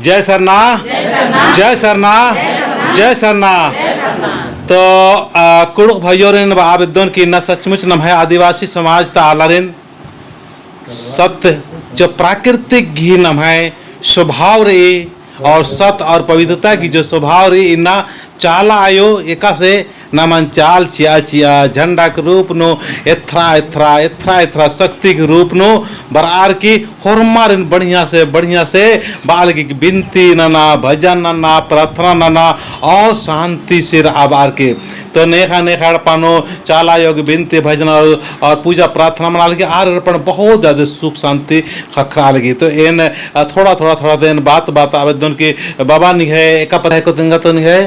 जय सरना, जय सरना, जय सरना। तो कुड़ुक भाइयों रे आवेदन की न सचमुच न है आदिवासी समाज ता आलरिन सत्य जो प्राकृतिक घी नम है स्वभाव रे और सत्य और पवित्रता की जो स्वभाव रे इन्ना चाला आयो एका से नमन चाल चिया चिया झंडा के रूप नो एथरा एथरा एथरा एथरा शक्ति के रूप नो बरार की होरमार बढ़िया से बाल की बिनती नना भजन नना प्रार्थना नना और शांति से आबार के तो नेखा नेखा पानो चाला योग बिनती भजन और पूजा प्रार्थना मना लगी आर अर्पण बहुत ज़्यादा सुख शांति खखरा लगी। तो इन थोड़ा दिन बात आवेदन की बाबा नहीं है एक पढ़ाई को देंगे तो नहीं है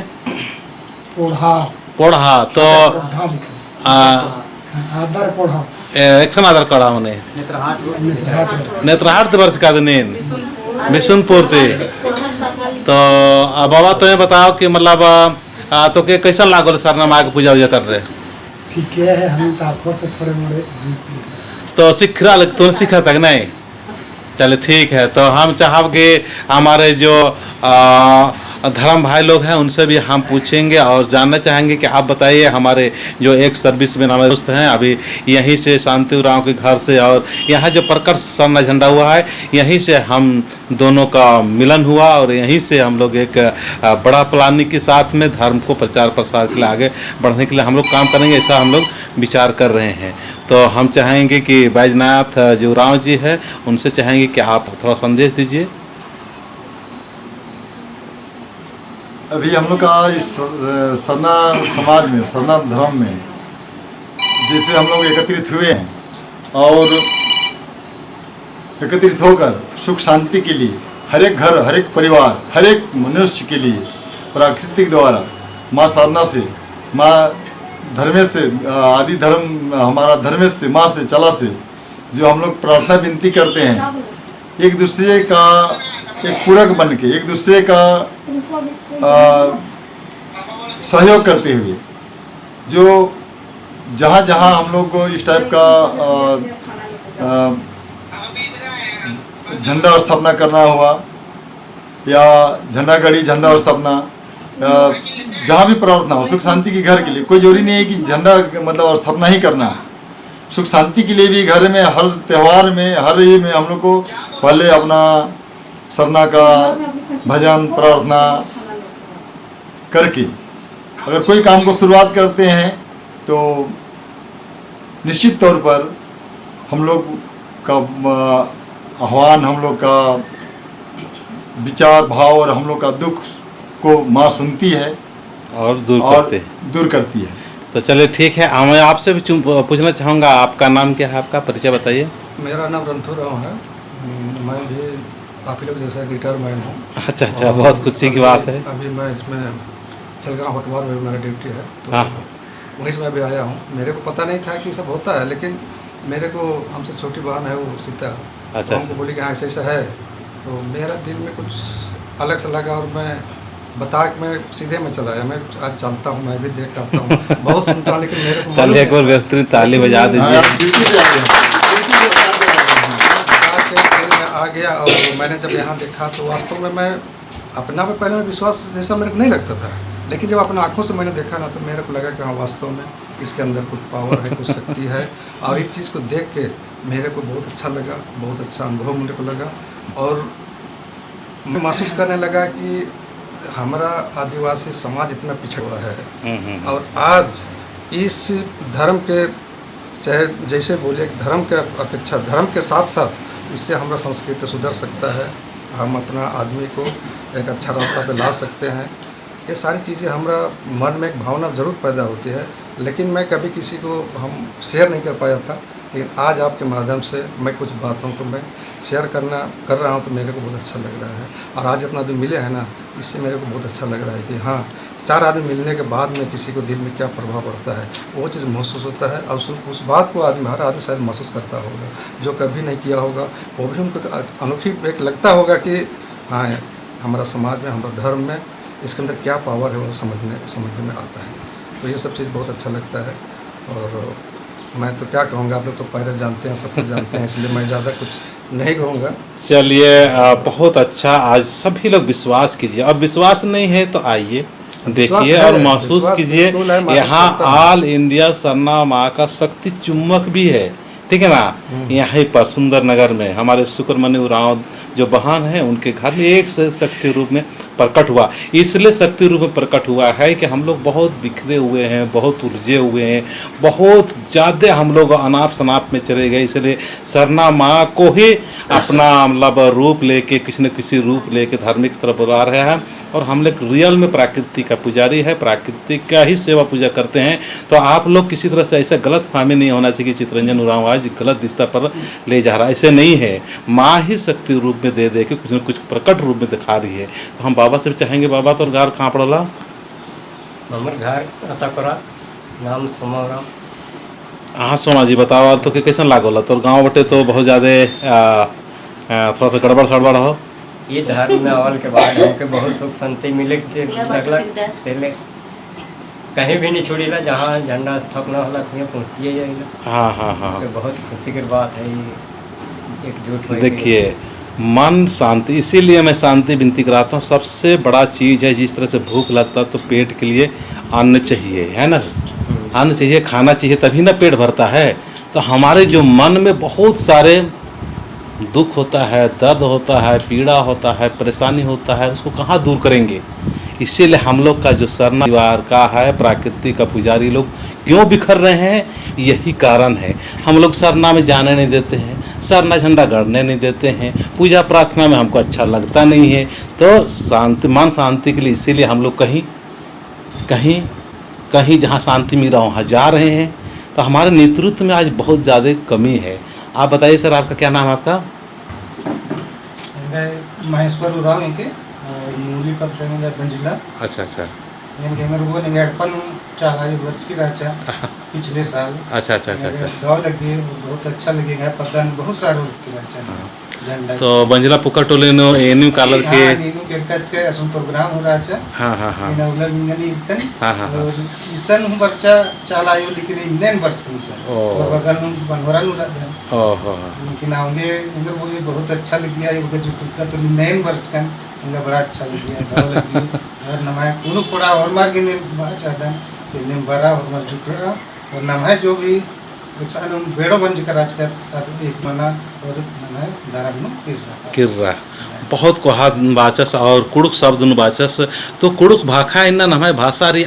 पोढ़ा तो एक्शन आधार कड़ा मने नेत्रहाट वर्ष का दिन मिशनपुर थे। तो बाबा तो ये बताओ कि मतलब तो के कैसा लागल सरना माँ की पूजा कर रहे? ठीक है, हम ताको से थोड़े मोड़े तो सीखा तक नहीं चले ठीक है। तो हम चाहेंगे हमारे जो धर्म भाई लोग हैं उनसे भी हम पूछेंगे और जानना चाहेंगे कि आप बताइए हमारे जो एक सर्विस में हमारे दोस्त हैं अभी यहीं से शांति उरांव के घर से और यहाँ जो प्रकट सरना झंडा हुआ है यहीं से हम दोनों का मिलन हुआ और यहीं से हम लोग एक बड़ा प्लानिंग के साथ में धर्म को प्रचार प्रसार के लिए आगे बढ़ने के लिए हम लोग काम करेंगे ऐसा हम लोग विचार कर रहे हैं। तो हम चाहेंगे कि बैजनाथ जो राव जी है उनसे चाहेंगे कि आप थोड़ा संदेश दीजिए। अभी हम लोग का इस सरना समाज में सरना धर्म में जैसे हम लोग एकत्रित हुए हैं और एकत्रित होकर सुख शांति के लिए हर एक घर हर एक परिवार हर एक मनुष्य के लिए प्राकृतिक द्वारा माँ साधना से माँ धर्मेश से आदि धर्म हमारा धर्मेश से माँ से चला से जो हम लोग प्रार्थना विनती करते हैं एक दूसरे का एक पूरक बन के एक दूसरे का सहयोग करते हुए जो जहाँ जहाँ हम लोग को इस टाइप का झंडा स्थापना करना हुआ या झंडा गड़ी झंडा स्थापना जहाँ भी प्रार्थना हो सुख शांति के घर के लिए कोई जरूरी नहीं है कि झंडा मतलब स्थापना ही करना सुख शांति के लिए भी घर में हर त्यौहार में हर ये में हम लोग को पहले अपना सरना का भजन प्रार्थना करके अगर कोई काम को शुरुआत करते हैं तो निश्चित तौर पर हम लोग का आह्वान हम लोग का विचार भाव और हम लोग का दुख को माँ सुनती है और दूर करती है। तो चलिए ठीक है, मैं आपसे भी पूछना चाहूँगा आपका नाम क्या है, आपका परिचय बताइए। मेरा नाम रंथू राव है, मैं भी आप लोग जैसा गिटार मैन हूँ। अच्छा बहुत खुशी की बात है। अभी मैं इसमें खिलगांव होटवार में मेरा ड्यूटी है तो हाँ वहीं से मैं भी आया हूँ। मेरे को पता नहीं था कि सब होता है लेकिन मेरे को हमसे छोटी बहन है वो सीता अच्छा हमको बोली कि हाँ ऐसा है तो मेरा दिल में कुछ अलग सा लगा और मैं बता के मैं सीधे में चला आया। मैं आज चलता हूँ मैं भी देख आता हूँ बहुत सुनता हूँ लेकिन मेरे को चलिए एक और बेहतरीन ताली बजा दीजिए। आ गया और मैंने जब यहाँ देखा तो वास्तव में मैं अपना पे पहले विश्वास जैसा मेरे को नहीं लगता था लेकिन जब अपने आँखों से मैंने देखा ना तो मेरे को लगा कि हाँ वास्तव में इसके अंदर कुछ पावर है कुछ शक्ति है और इस चीज़ को देख के मेरे को बहुत अच्छा लगा, बहुत अच्छा अनुभव मेरे को लगा और मैं महसूस करने लगा कि हमारा आदिवासी समाज इतना पिछड़ा हुआ है और आज इस धर्म के चाहे जैसे बोले धर्म के अपेक्षा धर्म के साथ साथ इससे हमारा संस्कृति सुधर सकता है, हम अपना आदमी को एक अच्छा रास्ता पे ला सकते हैं। ये सारी चीज़ें हमारा मन में एक भावना ज़रूर पैदा होती है लेकिन मैं कभी किसी को हम शेयर नहीं कर पाया था लेकिन आज आपके माध्यम से मैं कुछ बातों को मैं शेयर कर रहा हूँ तो मेरे को बहुत अच्छा लग रहा है और आज जितना आदमी मिले हैं ना इससे मेरे को बहुत अच्छा लग रहा है कि हाँ 4 आदमी मिलने के बाद में किसी को दिल में क्या प्रभाव पड़ता है वो चीज़ महसूस होता है और उस बात को हर आदमी शायद महसूस करता होगा जो कभी नहीं किया होगा वो भी उनको अनोखी एक लगता होगा कि हाँ हमारा समाज में हमारा धर्म में इसके अंदर क्या पावर है वो समझने में आता है। तो ये सब चीज़ बहुत अच्छा लगता है और मैं तो क्या कहूँगा आप लोग तो पहले जानते हैं सब कुछ जानते हैं इसलिए मैं ज़्यादा कुछ नहीं कहूँगा। चलिए बहुत अच्छा। आज सभी लोग विश्वास कीजिए, और विश्वास नहीं है तो आइए देखिए है, और महसूस विश्वास कीजिए। बिल्कुल है, महसूस यहाँ करता हूँ। ऑल इंडिया सरना माँ का शक्ति चुम्बक भी है, ठीक है ना। यहीं पर सुंदर नगर में हमारे सुक्रमणि उरांव जो बहन है, उनके घर में एक शक्ति रूप में प्रकट हुआ। इसलिए शक्ति रूप में प्रकट हुआ है कि हम लोग बहुत बिखरे हुए हैं, बहुत उलझे हुए हैं, बहुत ज़्यादा हम लोग अनाप शनाप में चले गए। इसलिए सरना माँ को ही अपना मतलब रूप लेके किसी न किसी रूप लेके धार्मिक तरफ बुला रहे हैं। और हम लोग रियल में प्रकृति का पुजारी है, प्रकृति का ही सेवा पूजा करते हैं। तो आप लोग किसी तरह से ऐसा गलत फहमी नहीं होना चाहिए कि चितरंजन उरांव आज गलत दिशा पर ले जा रहा है, ऐसे नहीं है। माँ ही शक्ति रूप में दे दे के कुछ न कुछ प्रकट रूप में दिखा रही है। तो हम बाबा से भी चाहेंगे, बाबा तो घर कहाँ पड़ला? हमार घर अताकोरा, नाम सोमाराम। हाँ सोमा जी बताओ, और तो के कैसन लागल? तो गाँव बटे तो बहुत ज़्यादा थोड़ा सा गड़बड़ सड़बड़ हो। ये धर्म में आवल के बाद हमके बहुत सुख शांति मिले लगलक से कहीं भी नहीं छोड़ीला, जहाँ झंडा स्थापना होला वहीं पहुँचिए जाएगा। हाँ हाँ हाँ। तो बहुत खुशी की बात है ये, एकजुट हो। देखिए मन शांति, इसीलिए मैं शांति विनती कराता हूँ। सबसे बड़ा चीज़ है, जिस तरह से भूख लगता है तो पेट के लिए अन्न चाहिए, है ना। अन्न चाहिए, खाना चाहिए, तभी ना पेट भरता है। तो हमारे जो मन में बहुत सारे दुख होता है, दर्द होता है, पीड़ा होता है, परेशानी होता है, उसको कहाँ दूर करेंगे। इसीलिए हम लोग का जो सरना परिवार का है, प्रकृति का पुजारी लोग क्यों बिखर रहे हैं, यही कारण है। हम लोग सरना में जाने नहीं देते हैं, सरना झंडा गड़ने नहीं देते हैं, पूजा प्रार्थना में हमको अच्छा लगता नहीं है। तो शांति, मन शांति के लिए इसीलिए हम लोग कहीं कहीं कहीं जहाँ शांति मिल रहा वहाँ जा रहे हैं। तो हमारे नेतृत्व में आज बहुत ज़्यादा कमी है। आप बताइए सर, आपका क्या नाम है? आपका महेश्वर उरांव इनके मूली पत्र बंजिला। अच्छा अच्छा इनके मेरे वो नहीं अड़पन चाला ये वर्ष की राचा पिछले साल। अच्छा अच्छा अच्छा अच्छा। दौड़ लगी, बहुत अच्छा लगेगा। पता नहीं बहुत सारे की राचा झंडा। तो बंजला पुका टोले नो एनिम कालर के नीनू केरकच के असम प्रोग्राम हो रहा है। हाँ हाँ हाँ इन उलर मिंगनी इरकन हाँ हाँ हाँ। और इसन हम बच्चा चालायो लेकिन इन्हें बच्चा इसन ओह। और बगल में बनवरा नु रहता ओह लेकिन आउंगे इधर वो भी बहुत अच्छा लग गया। ये जो टुक्का तो नैन बच्चा इनका बड़ा अच्छा लग गया। और नमाय कोनो कोड़ा और मार के ने बड़ा चाहता तो इन्हें बड़ा और मर जुटरा और नमाय जो भी एक बेड़ो बंज कर आज का एक मना और नमाय दारा में किर रहा बहुत को हाथ बाचस और कुड़ुक शब्द बाचस। तो कुड़ुक भाषा इन हमारे भाषा रही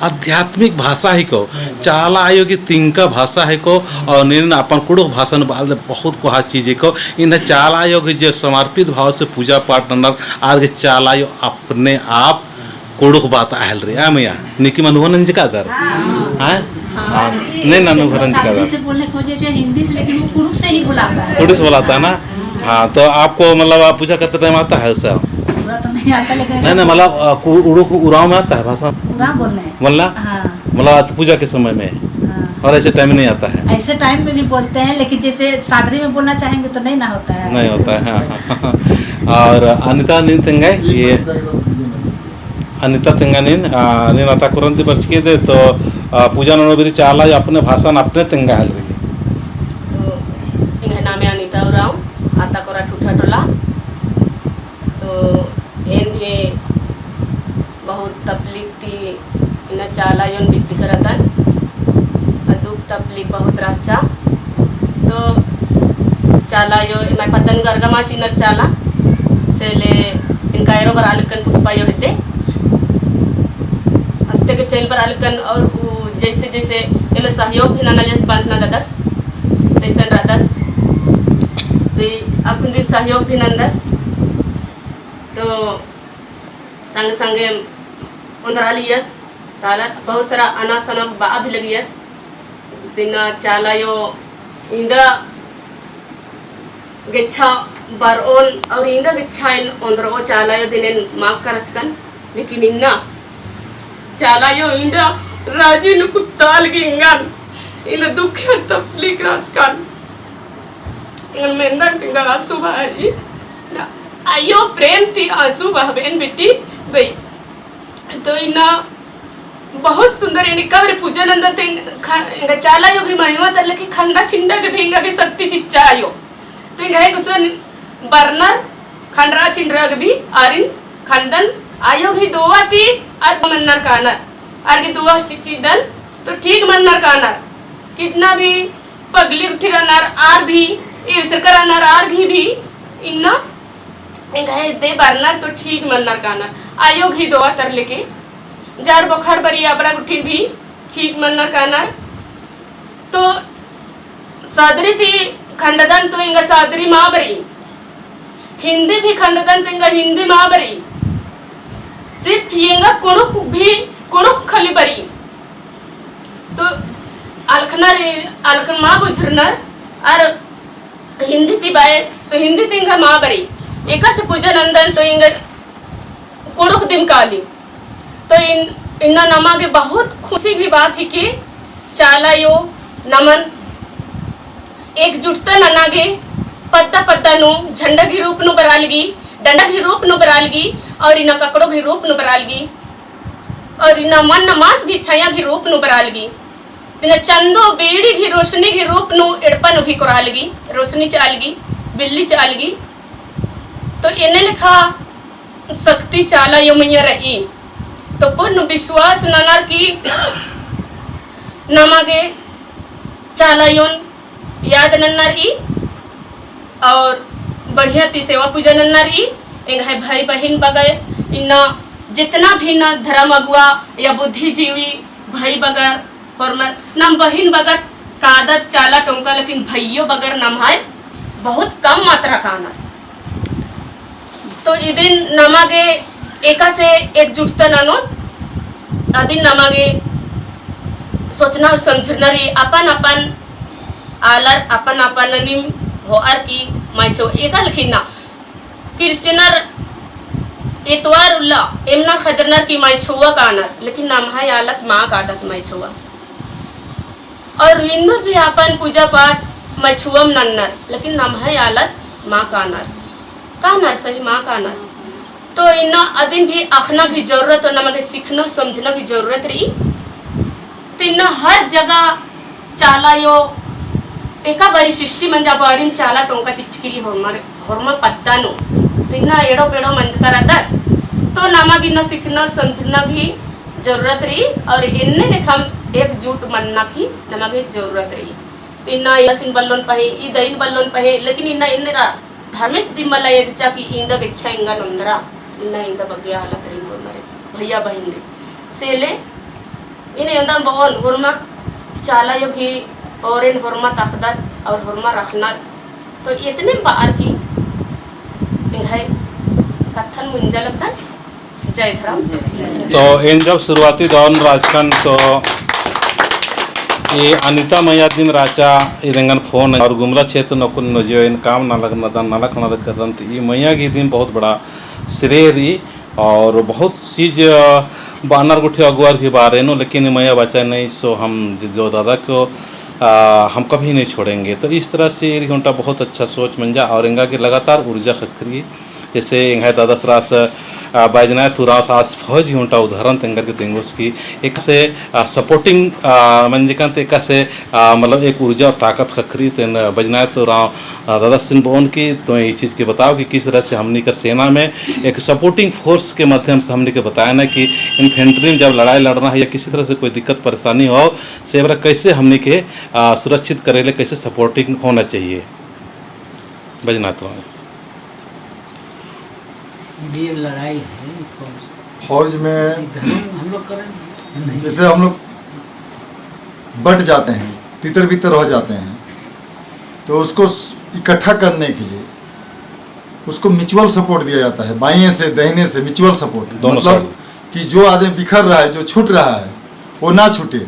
आध्यात्मिक भाषा ही को चाला आयो की तिंका भाषा है को। और नीन अपन कुड़ुक भाषा बाल बहुत को हाथ चीज़ें को इन चाला आयो की जो समर्पित भाव से पूजा पाठ नंबर आगे चाला आयो अपने आप कुड़ुक बात आहल रही है मैया निकी मन नंज का दर हाँ नहीं नानू भरंज का दर से बोलने खोजे चाहे हिंदी से, लेकिन वो कुड़ुक से ही बुलाता है। कुड़ुक से बुलाता है ना। हाँ तो आपको मतलब आप पूजा करते टाइम आता है उससे? पूरा तो नहीं आता, लेकिन नहीं मतलब उड़ुक उराव में आता है भाषा पूरा बोलना है। बोलना हाँ मतलब पूजा के समय में हाँ। और ऐसे टाइम नहीं आता है? ऐसे टाइम में भी बोलते हैं, लेकिन जैसे शादी में बोलना चाहेंगे तो नहीं ना होता है। नहीं होता है हाँ। और अनिता नीन तेंगाई ये अनिता तेंगानीन नीन आता कुरंती बर्च के दे तो पूजा नोबरी चाला अपने भाषा अपने तेंगा हल रही तो इनका नाम है अनिता उरांव, आता कोरा ठूठा टोला। तो एन भी बहुत तकलीफ थी इन चाला योन बित्ती करतन दुख तकलीफ बहुत राचा। तो चाला यो मैं पतन गरगमा चिनर चाला से ले इनका एरो बर आलकन पुष्पा यो हेते हस्ते के चैल पर आलकन। और जैसे जैसे इनमें सहयोग भी ना जैसे बांधना दादस तैसन रादस तो अब दिन सहयोग भी नंदस। तो संग संगे उंदरा लियस ताला बहुत सारा अनास अना बा भी लगी है दिन चाला यो इंदा गेच्छा बारओन और इंदा गेच्छा इन उंदरा चाला यो दिनेन माफ करसकन। लेकिन इन्ना चाला यो इंदा राजी नु कुत्ताल गिंगन इन दुख तकलीफ राजकन इन मेंदर पिंगा आंसू बहाई ना आयो प्रेम थी आंसू बहबेन बेटी भाई। तो इना बहुत सुंदर इन कब्र पूजन अंदर ते चाला यो भी महिमा तले की खंडा छिंडा के भेंगा के शक्ति चिच्चा आयो तो गए गुसन बर्नर खंडरा छिंडरग भी आरिन खंडन आयोग ही दुआ ती और मन्नर कानर आर की दुआ सिचिदन तो ठीक मन्नर कानर कितना भी पगली उठी रनर आर भी इर्सर करनर आर भी इन्ना गए दे बर्नर तो ठीक मन्नर कानर आयोग ही दुआ तर लेके जार बखर बरी अपना उठी भी ठीक मन्नर कानर तो सादरी थी खंडदन तो इंगा सादरी माँ बरी हिंदी भी खंडदन तो इंगा हिंदी माँ बरी सिर्फ इंगा कुरुख भी कुरुख खली बरी तो अलखन माँ बुझरनर और हिंदी थी बाय तो हिंदी थी इंगा माँ बरी एका से पूजन अंदन तो इंगा कुरुख दिन काली तो इन्ना नमा के बहुत खुशी की बात है कि चाला यो नमन एकजुटता ननागे पत्ता पत्ता नु झंडा की रूप नु बरालगी डंडा की रूप नु बरालगी और इना ककड़ों की रूप नु बरालगी और इना मन नमास की छाया की रूप नु बरालगी इना चंदो बेड़ी की रोशनी की रूप नु एड़पन भी करालगी रोशनी चालगी बिल्ली चालगी तो इन्हें लिखा शक्ति चाला यो मैया रही तो पूर्ण विश्वास ननर की नमागे चाला योन याद नन्नर ई और बढ़िया ती सेवा पूजा नन्नर ई एक है भाई बहन बगैर इन्ना जितना भी न धर्म अगुआ या बुद्धिजीवी भाई बगैर फॉर्मर नम बहन बगैर कादत चाला टोंका लेकिन भाइयों बगैर नम है बहुत कम मात्रा का आना तो इदिन नमागे एका से एकजुटता नानो आदिन नमागे सोचना और समझना रे अपन अपन आलर अपन अपन निम हो आर की माइचो एका लिखिना क्रिश्चियनर इतवार उल्ला एमना खजरनर की माइचोवा काना लेकिन नाम है आलत माँ का आदत माइचोवा और हिंदू भी अपन पूजा पाठ माइचुवम नन्नर लेकिन नाम है आलत माँ कानर सही माँ कानर तो इन्ना अदिन भी आखना की जरूरत और नमके सीखना समझना की जरूरत रही तो इन्ना हर जगह चाला यो एका बारी सृष्टि मंजा बारी में चाला टोंका चिचकिरी होर्मर पत्ता नो तो इन्ना एड़ो पेड़ो मंज कराता तो नमक इन्ना सीखना समझना की जरूरत रही और इन्ने लेखम एकजुट मनना की नमके जरूरत रही तो इन्ना यसिन बल्लोन पहे ई दइन बल्लोन पहे लेकिन इन्ना इन्नेरा धर्मेश दिम्मला यज्जा की इंदा इच्छा इंगा नंदरा इन्ना इंदा बग्गे हालत रही मरे भैया बहन रे सेले इन्हें इंदा बहुत हुर्मा चाला यो भी और इन हुर्मा ताकदर और हुर्मा रखना तो इतने बार की इंघाई कथन मुंजा लगता जय धर्म तो इन जब शुरुआती दौर राजकन तो ये अनिता मैया दिन राजा इरेंगन फोन और गुमला क्षेत्र नकुल नजियो इन काम नालक नदन नालक नालक करदन तो ये मैया की दिन बहुत बड़ा श्रेय रही और बहुत चीज बानर गुठे अगुआर के बारे नो लेकिन मैया बचा नहीं सो हम जो दादा को हम कभी नहीं छोड़ेंगे तो इस तरह से एक घंटा बहुत अच्छा सोच मंजा और इंगा की लगातार ऊर्जा खकरी जैसे इंगा दादा सरास बैजनाथ तुराव सास फौज घंटा उदाहरण तेंगर के तेंगोस की एक से सपोर्टिंग मंजिकन एक से मतलब एक ऊर्जा और ताकत खखरी तेन बैजनाथ तुराव दादा सिंह बोन की तो ये चीज़ के बताओ कि किस तरह से हमने का सेना में एक सपोर्टिंग फोर्स के माध्यम से हमने के बताया ना कि इन्फेंट्री में जब लड़ाई लड़ना है या किसी तरह से कोई दिक्कत परेशानी हो सेवरा कैसे हमने के सुरक्षित करेले कैसे सपोर्टिंग होना चाहिए बैजनाथ तुराव ये लड़ाई है फौज में हम लोग करें जैसे हम लोग बट जाते हैं तितर बितर हो जाते हैं तो उसको इकट्ठा करने के लिए उसको म्यूचुअल सपोर्ट दिया जाता है बाएं से दाहिने से म्यूचुअल सपोर्ट मतलब कि जो आदमी बिखर रहा है जो छूट रहा है वो ना छूटे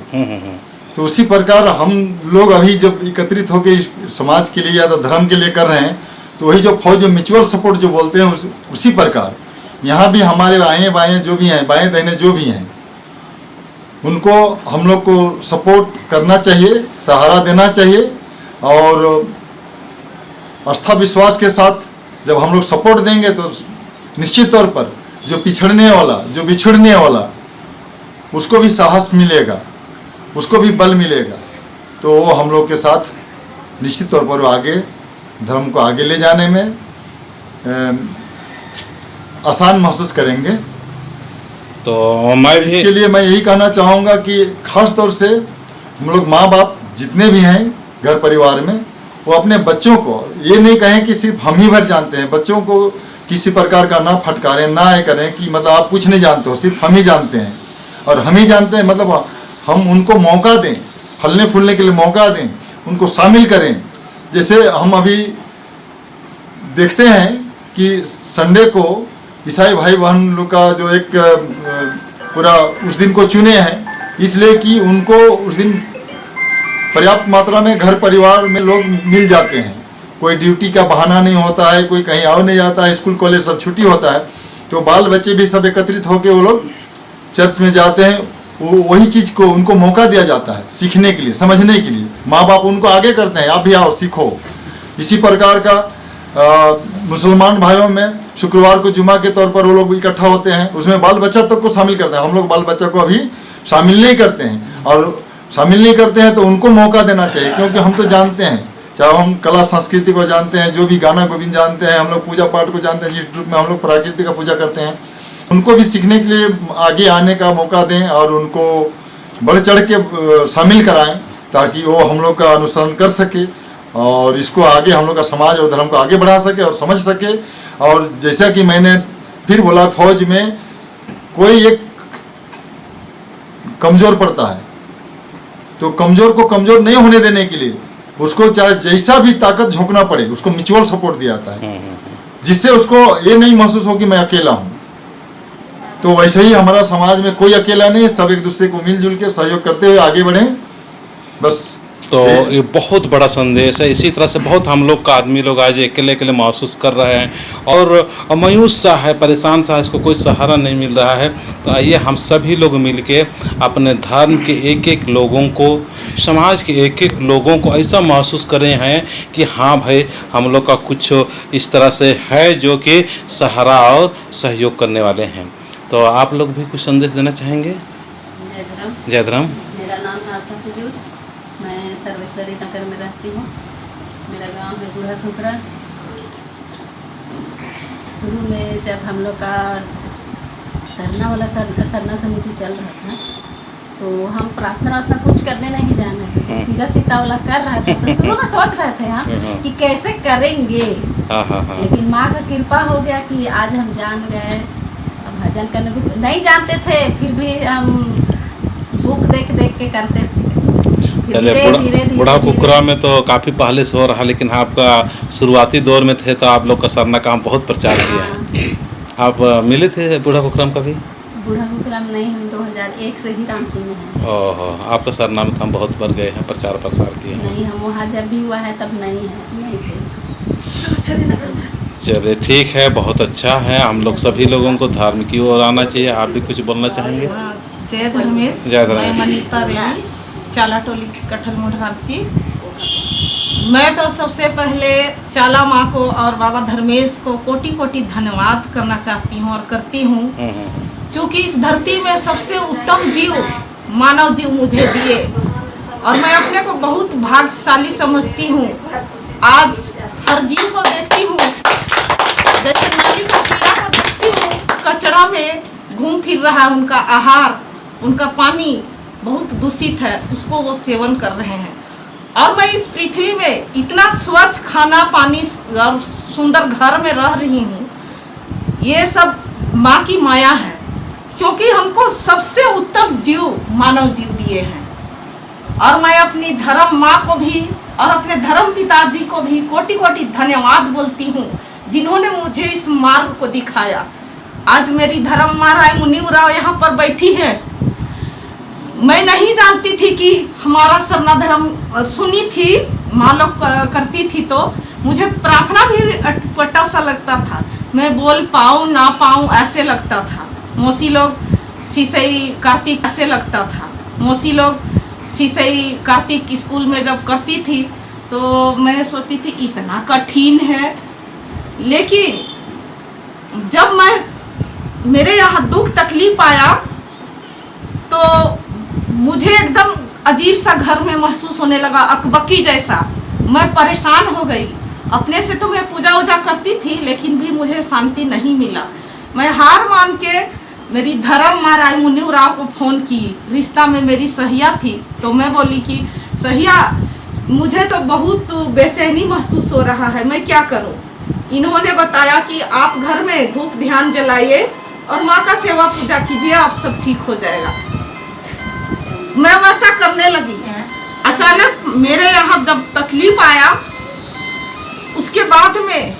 तो उसी प्रकार हम लोग अभी जब एकत्रित होकर समाज के लिए या तो धर्म के लिए कर रहे हैं तो वही जो फौज में म्यूचुअल सपोर्ट जो बोलते हैं उसी प्रकार यहाँ भी हमारे बाएं बाएं जो भी हैं बाएं दाहिने जो भी हैं उनको हम लोग को सपोर्ट करना चाहिए सहारा देना चाहिए और आस्था विश्वास के साथ जब हम लोग सपोर्ट देंगे तो निश्चित तौर पर जो पिछड़ने वाला जो बिछड़ने वाला उसको भी साहस मिलेगा उसको भी बल मिलेगा तो वो हम लोग के साथ निश्चित तौर पर वो आगे धर्म को आगे ले जाने में आसान महसूस करेंगे। तो मैं भी इसके लिए मैं यही कहना चाहूँगा कि खास तौर से हम लोग माँ बाप जितने भी हैं घर परिवार में, वो अपने बच्चों को ये नहीं कहें कि सिर्फ हम ही भर जानते हैं। बच्चों को किसी प्रकार का ना फटकारें, ना ये करें कि मतलब आप कुछ नहीं जानते हो, सिर्फ हम ही जानते हैं। और हम ही जानते हैं मतलब हम उनको मौका दें, फलने फूलने के लिए मौका दें, उनको शामिल करें। जैसे हम अभी देखते हैं कि संडे को ईसाई भाई बहन लोग का जो एक पूरा उस दिन को चुने हैं, इसलिए कि उनको उस दिन पर्याप्त मात्रा में घर परिवार में लोग मिल जाते हैं। कोई ड्यूटी का बहाना नहीं होता है, कोई कहीं आओ नहीं जाता है, स्कूल कॉलेज सब छुट्टी होता है, तो बाल बच्चे भी सब एकत्रित होकर वो लोग चर्च में जाते हैं। वही चीज़ को उनको मौका दिया जाता है सीखने के लिए, समझने के लिए। माँ बाप उनको आगे करते हैं, आप भी आओ सीखो। इसी प्रकार का मुसलमान भाइयों में शुक्रवार को जुमा के तौर पर वो लोग इकट्ठा होते हैं, उसमें बाल बच्चा तक को शामिल करते हैं। हम लोग बाल बच्चा को अभी शामिल नहीं करते हैं, और शामिल नहीं करते हैं तो उनको मौका देना चाहिए, क्योंकि हम तो जानते हैं, चाहे हम कला संस्कृति को जानते हैं, जो भी गाना गोविंद जानते हैं, हम लोग पूजा पाठ को जानते हैं, जिस रूप में हम लोग प्रकृति का पूजा करते हैं, उनको भी सीखने के लिए आगे आने का मौका दें और उनको बढ़ चढ़ के शामिल कराएं, ताकि वो हम लोग का अनुसरण कर सके और इसको आगे हम लोग का समाज और धर्म को आगे बढ़ा सके और समझ सके। और जैसा कि मैंने फिर बोला, फौज में कोई एक कमज़ोर पड़ता है, तो कमज़ोर को कमज़ोर नहीं होने देने के लिए उसको चाहे जैसा भी ताकत झोंकना पड़े, उसको म्यूचुअल सपोर्ट दिया जाता है, जिससे उसको ये नहीं महसूस हो कि मैं अकेला हूँ। तो वैसे ही हमारा समाज में कोई अकेला नहीं, सब एक दूसरे को मिलजुल के सहयोग करते हुए आगे बढ़ें, बस। तो ये बहुत बड़ा संदेश है। इसी तरह से बहुत हम लोग का आदमी लोग आज अकेले अकेले महसूस कर रहे हैं और मायूस सा है, परेशान सा है, इसको कोई सहारा नहीं मिल रहा है। तो आइए हम सभी लोग मिलके अपने धर्म के एक एक लोगों को, समाज के एक एक लोगों को ऐसा महसूस करें हैं कि हाँ भाई, हम लोग का कुछ इस तरह से है जो कि सहारा और सहयोग करने वाले हैं। तो आप लोग भी कुछ संदेश देना चाहेंगे? जय धर्म। जय धर्म। मेरा नाम है आशा फजूल, मैं सर्वेश्वरी नगर में रहती हूँ। मेरा गांव है बूढ़ा खुखरा। शुरू में जब हम लोग का सरना वाला सरना समिति चल रहा था, तो हम प्रार्थना कुछ करने नहीं जाना है, जब सीधा सीधा वाला कर रहा था तो शुरू में सोच रहे थे हम कि कैसे करेंगे, लेकिन माँ का कृपा हो गया कि आज हम जान गए। भजन करने भी नहीं जानते थे, फिर भी हम बुक देख देख के करते थे। चलिए, बूढ़ा कुकरा में तो काफ़ी पहले से हो रहा, लेकिन आपका शुरुआती दौर में थे तो आप लोग का सरना काम बहुत प्रचार किया है। आप मिले थे बूढ़ा कुकरा में कभी? बूढ़ा कुकरा में नहीं, हम 2001 से ही रांची में हैं। ओहो, आपका सरना में तो हम बहुत बार गए हैं, प्रचार प्रसार किए हैं। नहीं, हम वहाँ जब भी हुआ है तब नहीं थे। चलिए ठीक है, बहुत अच्छा है। हम लोग सभी लोगों को धर्म की ओर आना चाहिए। आप भी कुछ बोलना चाहेंगे? जय धर्मेश। जय धर्मेश। मैं मनीता देवी, चाला टोली कठल मुढ़ाची। मैं तो सबसे पहले चाला माँ को और बाबा धर्मेश को कोटि कोटि धन्यवाद करना चाहती हूँ और करती हूँ, क्योंकि इस धरती में सबसे उत्तम जीव मानव जीव मुझे दिए और मैं अपने को बहुत भाग्यशाली समझती हूँ। आज हर जीव को देखती हूँ, जैसे नदी को कीड़ा को देखती हूँ, कचरा में घूम फिर रहा, उनका आहार, उनका पानी बहुत दूषित है, उसको वो सेवन कर रहे हैं। और मैं इस पृथ्वी में इतना स्वच्छ खाना पानी और सुंदर घर में रह रही हूँ, ये सब माँ की माया है, क्योंकि हमको सबसे उत्तम जीव मानव जीव दिए हैं। और मैं अपनी धर्म माँ को भी और अपने धर्म पिताजी को भी कोटि कोटि धन्यवाद बोलती हूँ, जिन्होंने मुझे इस मार्ग को दिखाया। आज मेरी धर्म माँ राय मुनीव राव यहाँ पर बैठी है। मैं नहीं जानती थी कि हमारा सरना धर्म सुनी थी, माँ लोग करती थी, तो मुझे प्रार्थना भी अटपटा सा लगता था। मैं बोल पाऊँ ना पाऊँ ऐसे लगता था। मौसी लोग सीसई कार्तिक ऐसे लगता था। मौसी लोग सीसई कार्तिक स्कूल में जब करती थी तो मैं सोचती थी इतना कठिन है, लेकिन जब मैं मेरे यहाँ दुख तकलीफ आया तो मुझे एकदम अजीब सा घर में महसूस होने लगा, अकबकी जैसा। मैं परेशान हो गई अपने से तो मैं पूजा वूजा करती थी, लेकिन भी मुझे शांति नहीं मिला। मैं हार मान के मेरी धर्म माँ रायमुनि राव को फ़ोन की। रिश्ता में मेरी सहिया थी, तो मैं बोली कि सहिया, मुझे तो बहुत बेचैनी महसूस हो रहा है, मैं क्या करूं? इन्होंने बताया कि आप घर में धूप ध्यान जलाइए और माँ का सेवा पूजा कीजिए, आप सब ठीक हो जाएगा। मैं वैसा करने लगी। अचानक मेरे यहाँ जब तकलीफ आया, उसके बाद में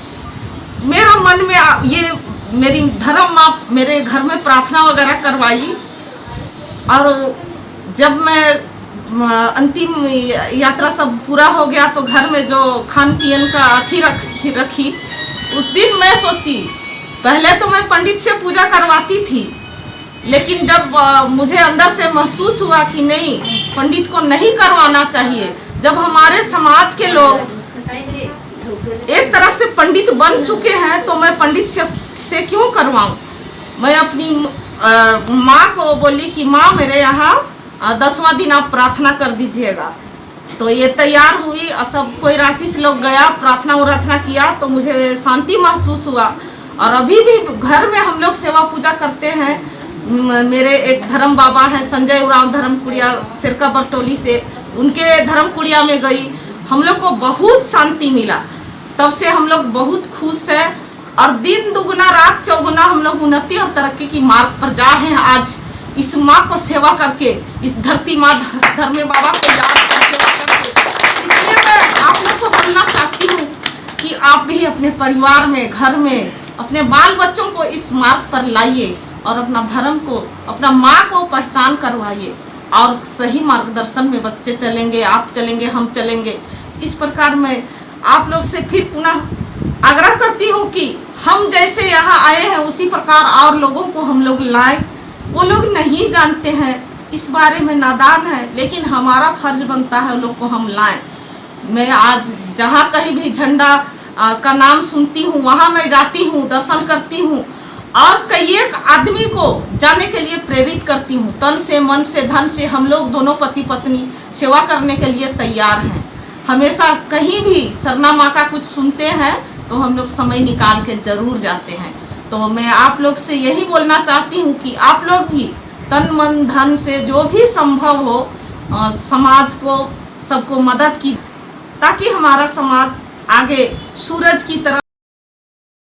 मेरा मन में ये मेरी धर्म माँ मेरे घर में प्रार्थना वगैरह करवाई, और जब मैं अंतिम यात्रा सब पूरा हो गया तो घर में जो खान पियन का अथी रखी, उस दिन मैं सोची, पहले तो मैं पंडित से पूजा करवाती थी, लेकिन जब मुझे अंदर से महसूस हुआ कि नहीं, पंडित को नहीं करवाना चाहिए। जब हमारे समाज के लोग एक तरह से पंडित बन चुके हैं तो मैं पंडित से क्यों करवाऊं? मैं अपनी माँ को बोली कि माँ, मेरे यहाँ 10वां दिन आप प्रार्थना कर दीजिएगा। तो ये तैयार हुई और सब कोई रांची से लोग गया, प्रार्थना किया, तो मुझे शांति महसूस हुआ। और अभी भी घर में हम लोग सेवा पूजा करते हैं। मेरे एक धर्म बाबा हैं संजय उरांव धर्म कुड़िया सिरका बरटोली से, उनके धर्म कुड़िया में गई, हम लोग को बहुत शांति मिला। तब से हम लोग बहुत खुश हैं और दिन दुगुना रात चौगुना हम लोग उन्नति और तरक्की की मार्ग पर जा रहे हैं। आज इस माँ को सेवा करके, इस धरती माँ धर्मे बाबा को याद कर सेवा करके, इसलिए मैं आप लोग को बोलना चाहती हूँ कि आप भी अपने परिवार में, घर में अपने बाल बच्चों को इस मार्ग पर लाइए और अपना धर्म को, अपना माँ को पहचान करवाइए, और सही मार्गदर्शन में बच्चे चलेंगे, आप चलेंगे, हम चलेंगे। इस प्रकार मैं आप लोग से फिर पुनः आग्रह करती हूँ कि हम जैसे यहाँ आए हैं उसी प्रकार और लोगों को हम लोग लाएं। वो लोग नहीं जानते हैं, इस बारे में नादान है, लेकिन हमारा फर्ज बनता है उन लोग को हम लाएं। मैं आज जहाँ कहीं भी झंडा का नाम सुनती हूँ, वहाँ मैं जाती हूँ, दर्शन करती हूँ और कई एक आदमी को जाने के लिए प्रेरित करती हूँ। तन से, मन से, धन से हम लोग दोनों पति पत्नी सेवा करने के लिए तैयार हैं। हमेशा कहीं भी सरना माँ का कुछ सुनते हैं तो हम लोग समय निकाल के जरूर जाते हैं। तो मैं आप लोग से यही बोलना चाहती हूँ कि आप लोग भी तन मन धन से जो भी संभव हो समाज को, सबको मदद की, ताकि हमारा समाज आगे सूरज की तरह